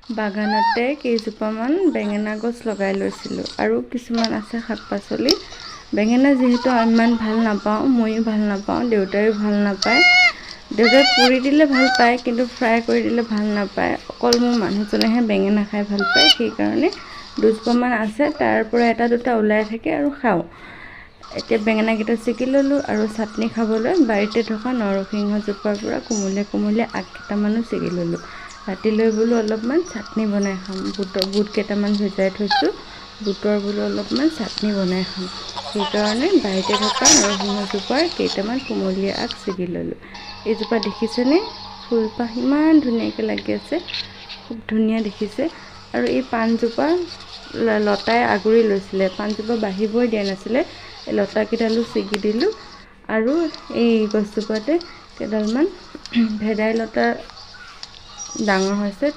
বাগানতে কেইজোপামান বেঙেনা গছ লগাই লৈছিলোঁ আৰু কিছুমান আছে শাক পাচলি। বেঙেনা যিহেতু ইমান ভাল নাপাওঁ, ময়ো ভাল নাপাওঁ, দেউতাইও ভাল নাপায়। দেউতাই পুৰি দিলে ভাল পায়, কিন্তু ফ্ৰাই কৰি দিলে ভাল নাপায়। অকল মোৰ মানুহজনেহে বেঙেনা খাই ভাল পায়। সেইকাৰণে দুজোপামান আছে, তাৰ পৰা এটা দুটা ওলাই থাকে আৰু খাওঁ। এতিয়া বেঙেনাকেইটা ছিগি ল'লোঁ আৰু চাটনি খাবলৈ বাৰীতে থকা নৰসিংহ জোপাৰ পৰা কোমলীয়া কোমলীয়া আগ কেইটামানো ছিগি ল'লোঁ। ৰাতিলৈ বোলো অলপমান চাটনি বনাই খাম। বুট কেইটামান ভিজাই থৈছোঁ, বুটৰ বোলো অলপমান চাটনি বনাই খাম। সেইকাৰণে বাৰীতে থকা নৰসিংহ জোপাৰ কেইটামান কোমলীয়া আগ ছিগি ল'লোঁ। এইজোপা দেখিছেনে? ফুলপাহ ইমান ধুনীয়াকৈ লাগি আছে, খুব ধুনীয়া দেখিছে। আৰু এই পাণজোপা লতাই আগুৰি লৈছিলে, পাণজোপা বাঢ়িবই দিয়া নাছিলে। এই লতাকেইডালো ছিগি দিলোঁ আৰু এই গছজোপাতে কেইডালমান ভেদাইলতা ডাঙৰ হৈছে।